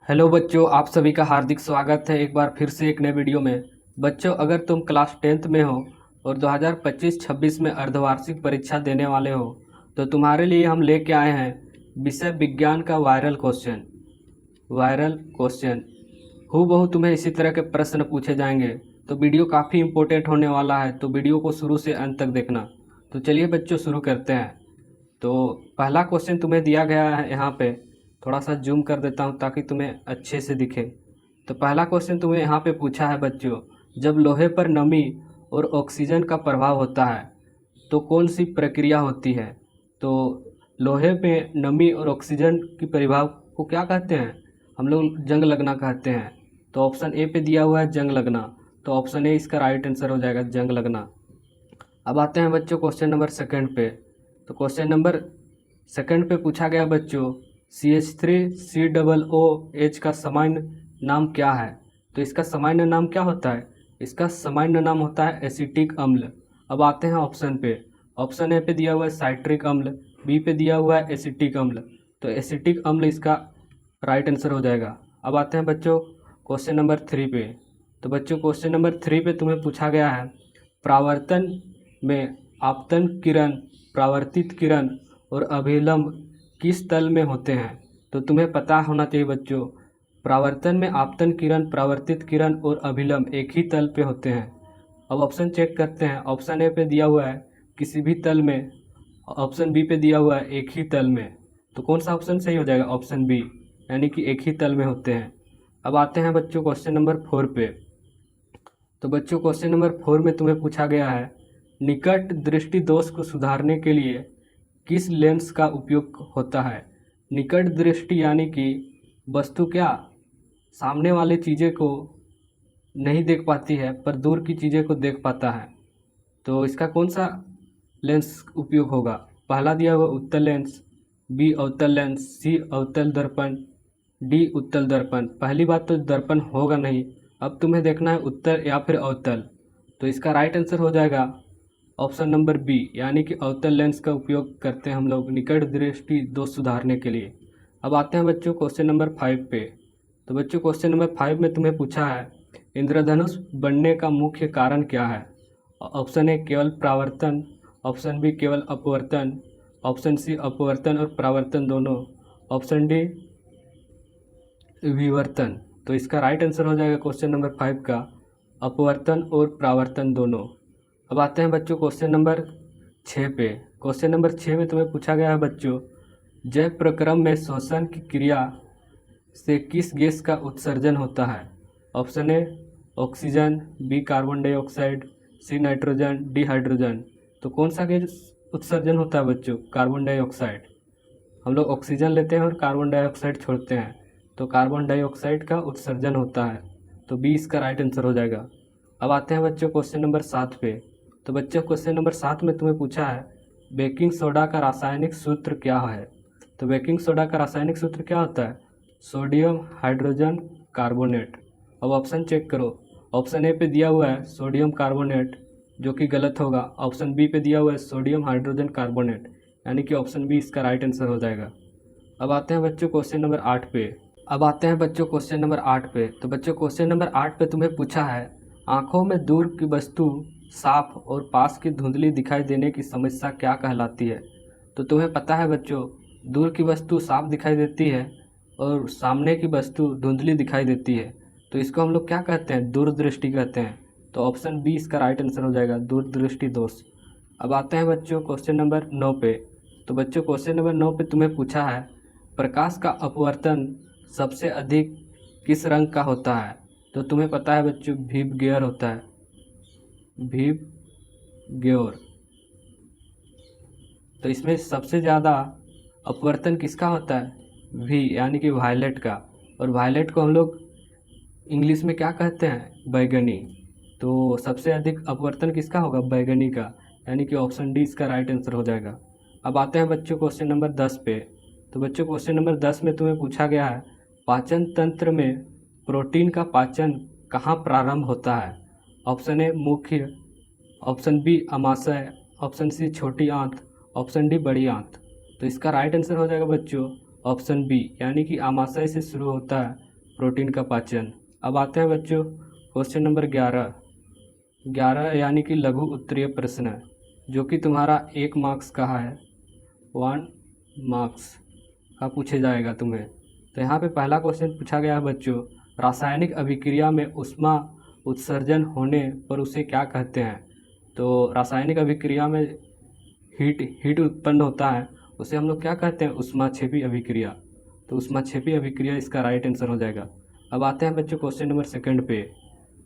Hello बच्चों, आप सभी का हार्दिक स्वागत है एक बार फिर से एक नए वीडियो में। बच्चों, अगर तुम क्लास 10th में हो और 2025-26 में अर्धवार्षिक परीक्षा देने वाले हो तो तुम्हारे लिए हम लेके आए हैं विषय विज्ञान का वायरल क्वेश्चन। हूबहू तुम्हें इसी तरह के प्रश्न पूछे जाएंगे। तो वीडियो काफ़ी इम्पोर्टेंट होने वाला है, तो वीडियो को शुरू से अंत तक देखना। तो चलिए बच्चों, शुरू करते हैं। तो पहला क्वेश्चन तुम्हें दिया गया है यहाँ पे। थोड़ा सा जूम कर देता हूँ ताकि तुम्हें अच्छे से दिखे। तो पहला क्वेश्चन तुम्हें यहाँ पे पूछा है बच्चों, जब लोहे पर नमी और ऑक्सीजन का प्रभाव होता है तो कौन सी प्रक्रिया होती है। तो लोहे पे नमी और ऑक्सीजन की प्रभाव को क्या कहते हैं, हम लोग जंग लगना कहते हैं। तो ऑप्शन ए पे दिया हुआ है जंग लगना, तो ऑप्शन ए इसका राइट आंसर हो जाएगा, जंग लगना। अब आते हैं बच्चों क्वेश्चन नंबर सेकंड पे। तो क्वेश्चन नंबर सेकंड पे पूछा गया बच्चों, CH3COOH का सामान्य नाम क्या है। तो इसका सामान्य नाम क्या होता है, इसका सामान्य नाम होता है एसिटिक अम्ल। अब आते हैं ऑप्शन पे। ऑप्शन ए पे दिया हुआ है साइट्रिक अम्ल, बी पे दिया हुआ है एसिटिक अम्ल। तो एसिटिक अम्ल इसका राइट आंसर हो जाएगा। अब आते हैं बच्चों क्वेश्चन नंबर 3 पे। तो बच्चों क्वेश्चन नंबर 3 पे तुम्हें पूछा गया है, परावर्तन में आपतन किरण, परावर्तित किरण और अभिलंब किस तल में होते हैं। तो तुम्हें पता होना चाहिए बच्चों, परावर्तन में आपतन किरण, परावर्तित किरण और अभिलंब एक ही तल पे होते हैं। अब ऑप्शन चेक करते हैं। ऑप्शन ए पे दिया हुआ है किसी भी तल में, ऑप्शन बी पे दिया हुआ है एक ही तल में। तो कौन सा ऑप्शन सही हो जाएगा, ऑप्शन बी, यानी कि एक ही तल में होते हैं। अब आते हैं बच्चों क्वेश्चन नंबर 4 पे। तो बच्चों क्वेश्चन नंबर 4 में तुम्हें पूछा गया है, निकट दृष्टि दोष को सुधारने के लिए किस लेंस का उपयोग होता है। निकट दृष्टि यानी कि वस्तु क्या सामने वाले चीज़ें को नहीं देख पाती है पर दूर की चीज़ें को देख पाता है। तो इसका कौन सा लेंस उपयोग होगा। पहला दिया हुआ उत्तल लेंस, बी अवतल लेंस, सी अवतल दर्पण, डी उत्तल दर्पण। पहली बात तो दर्पण होगा नहीं, अब तुम्हें देखना है उत्तल या फिर अवतल। तो इसका राइट आंसर हो जाएगा ऑप्शन नंबर बी, यानी कि अवतल लेंस का उपयोग करते हैं हम लोग निकट दृष्टि दोष सुधारने के लिए। अब आते हैं बच्चों क्वेश्चन नंबर 5 पे। तो बच्चों क्वेश्चन नंबर 5 में तुम्हें पूछा है, इंद्रधनुष बनने का मुख्य कारण क्या है। ऑप्शन ए केवल परावर्तन, ऑप्शन बी केवल अपवर्तन, ऑप्शन सी अपवर्तन और परावर्तन दोनों, ऑप्शन डी विवर्तन। तो इसका राइट आंसर हो जाएगा क्वेश्चन नंबर 5 का अपवर्तन और परावर्तन दोनों। अब आते हैं बच्चों क्वेश्चन नंबर 6 पे। क्वेश्चन नंबर 6 में तुम्हें पूछा गया है बच्चों, जैव प्रक्रम में श्वसन की क्रिया से किस गैस का उत्सर्जन होता है। Option A oxygen, B carbon dioxide, C nitrogen, D hydrogen. तो कौन सा गैस उत्सर्जन होता है बच्चों, कार्बन डाइऑक्साइड। हम लोग ऑक्सीजन लेते हैं और कार्बन डाइऑक्साइड छोड़ते हैं, तो कार्बन डाइऑक्साइड का उत्सर्जन होता है। तो बी इसका राइट आंसर हो जाएगा। अब आते हैं बच्चों क्वेश्चन नंबर 7 पे। तो बच्चों क्वेश्चन नंबर 7 में तुम्हें पूछा है, बेकिंग सोडा का रासायनिक सूत्र क्या है। तो बेकिंग सोडा का रासायनिक सूत्र क्या होता है, सोडियम हाइड्रोजन कार्बोनेट। अब ऑप्शन चेक करो। ऑप्शन ए पे दिया हुआ है सोडियम कार्बोनेट, जो कि गलत होगा। ऑप्शन बी पे दिया हुआ है सोडियम हाइड्रोजन कार्बोनेट, यानी कि ऑप्शन बी इसका राइट आंसर हो जाएगा। अब आते हैं बच्चों क्वेश्चन नंबर 8 पे। तो बच्चों क्वेश्चन नंबर 8 पे तुम्हें पूछा है, आँखों में दूर की वस्तु साफ और पास की धुंधली दिखाई देने की समस्या क्या कहलाती है। तो तुम्हें पता है बच्चों, दूर की वस्तु साफ दिखाई देती है और सामने की वस्तु धुंधली दिखाई देती है, तो इसको हम लोग क्या कहते हैं, दूरदृष्टि कहते हैं। तो ऑप्शन बी इसका राइट आंसर हो जाएगा, दूरदृष्टि दोष। अब आते हैं बच्चों क्वेश्चन नंबर 9 पे। तो बच्चों क्वेश्चन नंबर 9 पे तुम्हें पूछा है, प्रकाश का अपवर्तन सबसे अधिक किस रंग का होता है। तो तुम्हें पता है बच्चों, भीप गेयर होता है, भीप गेयर। तो इसमें सबसे ज़्यादा अपवर्तन किसका होता है, वी, यानी कि वायलेट का। और वायलेट को हम लोग इंग्लिश में क्या कहते हैं, बैगनी। तो सबसे अधिक अपवर्तन किसका होगा, बैगनी का, यानी कि ऑप्शन डी इसका राइट आंसर हो जाएगा। अब आते हैं बच्चों क्वेश्चन नंबर 10 पे। तो बच्चों क्वेश्चन नंबर 10 में तुम्हें पूछा गया है, पाचन तंत्र में प्रोटीन का पाचन कहाँ प्रारंभ होता है। ऑप्शन ए मुख्य, ऑप्शन बी अमाशय, ऑप्शन सी छोटी आंत, ऑप्शन डी बड़ी आंत। तो इसका राइट आंसर हो जाएगा बच्चों ऑप्शन बी, यानी कि आमाशय से शुरू होता है प्रोटीन का पाचन। अब आते हैं बच्चों क्वेश्चन नंबर 11 यानी कि लघु उत्तरीय प्रश्न, जो कि तुम्हारा 1 मार्क्स का है, 1 मार्क्स का पूछे जाएगा तुम्हें। तो यहाँ पे पहला क्वेश्चन पूछा गया है बच्चों, रासायनिक अभिक्रिया में ऊष्मा उत्सर्जन होने पर उसे क्या कहते हैं। तो रासायनिक अभिक्रिया में हीट उत्पन्न होता है, उसे हम लोग क्या कहते हैं, ऊष्माक्षेपी अभिक्रिया। तो ऊष्माक्षेपी अभिक्रिया इसका राइट आंसर हो जाएगा। अब आते हैं बच्चों क्वेश्चन नंबर 2 पे।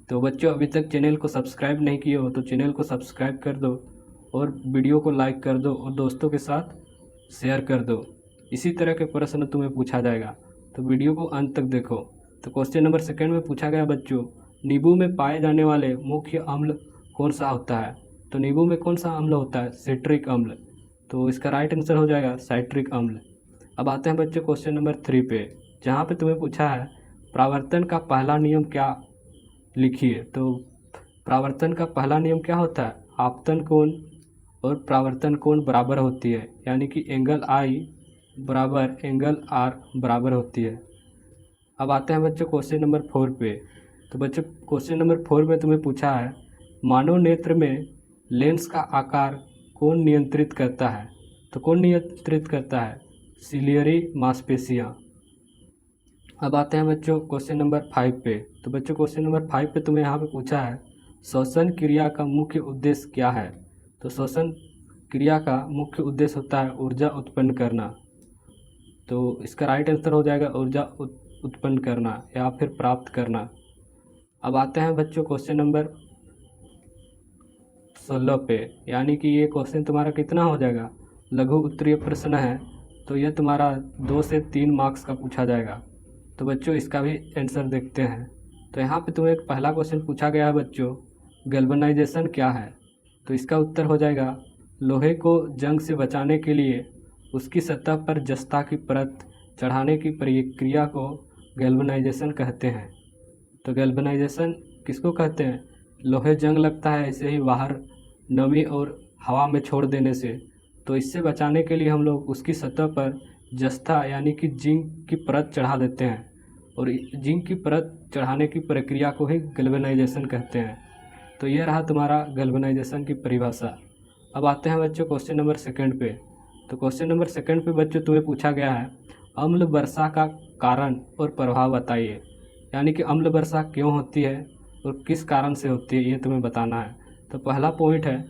तो बच्चों अभी तक चैनल को सब्सक्राइब नहीं किए हो तो चैनल को सब्सक्राइब कर दो और वीडियो को लाइक कर दो और दोस्तों के साथ शेयर कर दो। इसी तरह के प्रश्न तुम्हें पूछा जाएगा, तो वीडियो को अंत तक देखो। तो क्वेश्चन नंबर 2 में पूछा गया बच्चों, नींबू में पाए जाने वाले मुख्य अम्ल कौन सा होता है। तो नींबू में कौन सा अम्ल होता है, सिट्रिक अम्ल। तो इसका राइट आंसर हो जाएगा साइट्रिक अम्ल। अब आते हैं बच्चों क्वेश्चन नंबर 3 पे, जहाँ पे तुम्हें पूछा है प्रावर्तन का पहला नियम क्या लिखिए। तो प्रावर्तन का पहला नियम क्या होता है, आपतन कोण और प्रावर्तन कोण बराबर होती है, यानी कि एंगल आई बराबर एंगल आर बराबर होती है। अब आते हैं बच्चों क्वेश्चन नंबर 4 पे। तो बच्चों क्वेश्चन नंबर 4 में तुम्हें पूछा है मानव नेत्र में लेंस का आकार कौन नियंत्रित करता है। तो कौन नियंत्रित करता है, सिलियरी मांसपेशियाँ। अब आते हैं बच्चों क्वेश्चन नंबर 5 पे। तो बच्चों क्वेश्चन नंबर 5 पे तुम्हें यहाँ पे पूछा है श्वसन क्रिया का मुख्य उद्देश्य क्या है। तो श्वसन क्रिया का मुख्य उद्देश्य होता है ऊर्जा उत्पन्न करना। तो इसका राइट आंसर हो जाएगा ऊर्जा उत्पन्न करना या फिर प्राप्त करना। अब आते हैं बच्चों क्वेश्चन नंबर 16 पे, यानी कि ये क्वेश्चन तुम्हारा कितना हो जाएगा, लघु उत्तरीय प्रश्न है, तो यह तुम्हारा 2 से 3 मार्क्स का पूछा जाएगा। तो बच्चों इसका भी आंसर देखते हैं। तो यहाँ पे तुम्हें एक पहला क्वेश्चन पूछा गया है बच्चों, गैल्वेनाइजेशन क्या है। तो इसका उत्तर हो जाएगा लोहे को जंग से बचाने के लिए उसकी सतह पर जस्ता की परत चढ़ाने की प्रक्रिया को गैल्वेनाइजेशन कहते हैं। तो गैल्वेनाइजेशन किसको कहते हैं, लोहे जंग लगता है ऐसे ही बाहर नमी और हवा में छोड़ देने से, तो इससे बचाने के लिए हम लोग उसकी सतह पर जस्ता यानी कि जिंक की परत चढ़ा देते हैं, और जिंक की परत चढ़ाने की प्रक्रिया को ही गैल्वेनाइजेशन कहते हैं। तो यह रहा तुम्हारा गैल्वेनाइजेशन की परिभाषा। अब आते हैं बच्चों क्वेश्चन नंबर 2 पे। तो क्वेश्चन नंबर 2 पे बच्चों तुम्हें पूछा गया है अम्ल वर्षा का कारण और प्रभाव बताइए, यानी कि अम्ल वर्षा क्यों होती है और किस कारण से होती है, ये तुम्हें बताना है। तो पहला पॉइंट है,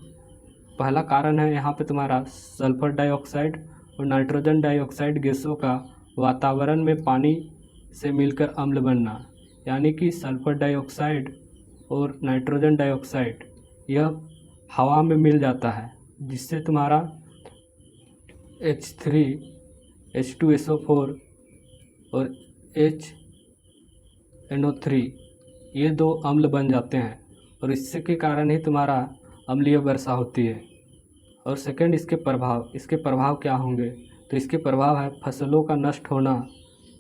पहला कारण है यहाँ पे तुम्हारा सल्फर डाइऑक्साइड और नाइट्रोजन डाइऑक्साइड गैसों का वातावरण में पानी से मिलकर अम्ल बनना, यानी कि सल्फर डाइऑक्साइड और नाइट्रोजन डाइऑक्साइड यह हवा में मिल जाता है, जिससे तुम्हारा H3 H2SO4 और HNO3 ये 2 अम्ल बन जाते हैं, और इससे के कारण ही तुम्हारा अम्लीय वर्षा होती है। और सेकंड इसके प्रभाव क्या होंगे, तो इसके प्रभाव है फसलों का नष्ट होना,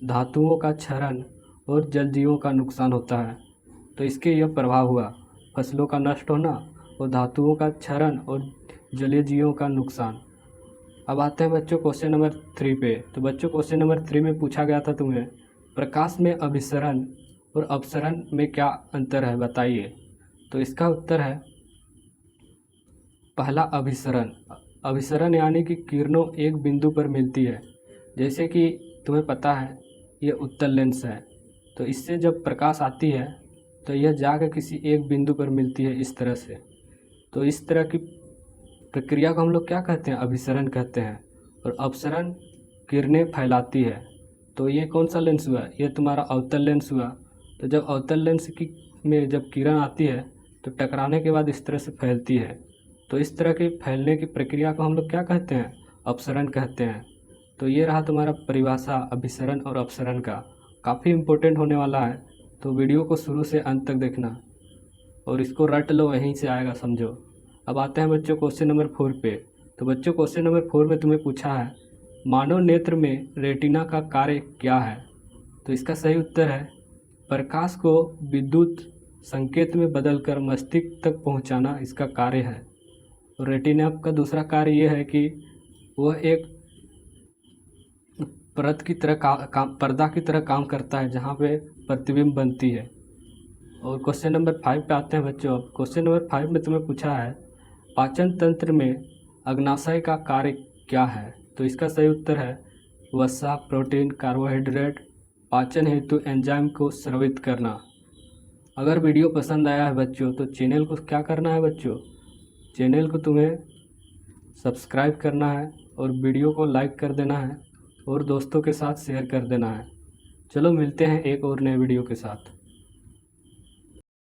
धातुओं का क्षरण और जल जीवों का नुकसान होता है। तो इसके यह प्रभाव हुआ, फसलों का नष्ट होना और धातुओं का क्षरण और जलीय जीवों का नुकसान। अब आते हैं बच्चों क्वेश्चन नंबर 3 पे। तो बच्चों क्वेश्चन नंबर 3 में पूछा गया था तुम्हें प्रकाश में अभिसरण और अपसरण में क्या अंतर है बताइए। तो इसका उत्तर है पहला अभिसरण यानी कि किरणों एक बिंदु पर मिलती है, जैसे कि तुम्हें पता है ये उत्तल लेंस है, तो इससे जब प्रकाश आती है तो यह जाकर किसी एक बिंदु पर मिलती है इस तरह से। तो इस तरह की प्रक्रिया को हम लोग क्या कहते हैं, अभिसरण कहते हैं। और अपसरण किरणें फैलाती है। तो ये कौन सा लेंस हुआ, ये तुम्हारा अवतल लेंस हुआ। तो जब अवतल लेंस में जब किरण आती है तो टकराने के बाद इस तरह से फैलती है। तो इस तरह के फैलने की प्रक्रिया को हम लोग क्या कहते हैं, अपसरण कहते हैं। तो ये रहा तुम्हारा परिभाषा अभिसरण और अपसरण का, काफ़ी इम्पोर्टेंट होने वाला है। तो वीडियो को शुरू से अंत तक देखना और इसको रट लो, यहीं से आएगा समझो। अब आते हैं बच्चों क्वेश्चन नंबर 4 पे। तो बच्चों क्वेश्चन नंबर 4 में तुम्हें पूछा है मानव नेत्र में रेटिना का कार्य क्या है। तो इसका सही उत्तर है प्रकाश को विद्युत संकेत में बदलकर मस्तिष्क तक पहुंचाना इसका कार्य है। और रेटिना का दूसरा कार्य यह है कि वह एक पर्दा की तरह काम करता है, जहाँ पे प्रतिबिंब बनती है। और क्वेश्चन नंबर 5 पे आते हैं बच्चों। अब क्वेश्चन नंबर 5 में तुम्हें पूछा है पाचन तंत्र में अग्नाशय का कार्य क्या है। तो इसका सही उत्तर है वसा, प्रोटीन, कार्बोहाइड्रेट, पाचन हेतु एंजाइम को स्रावित करना। अगर वीडियो पसंद आया है बच्चों तो चैनल को क्या करना है बच्चों, चैनल को तुम्हें सब्सक्राइब करना है और वीडियो को लाइक कर देना है और दोस्तों के साथ शेयर कर देना है। चलो मिलते हैं एक और नए वीडियो के साथ।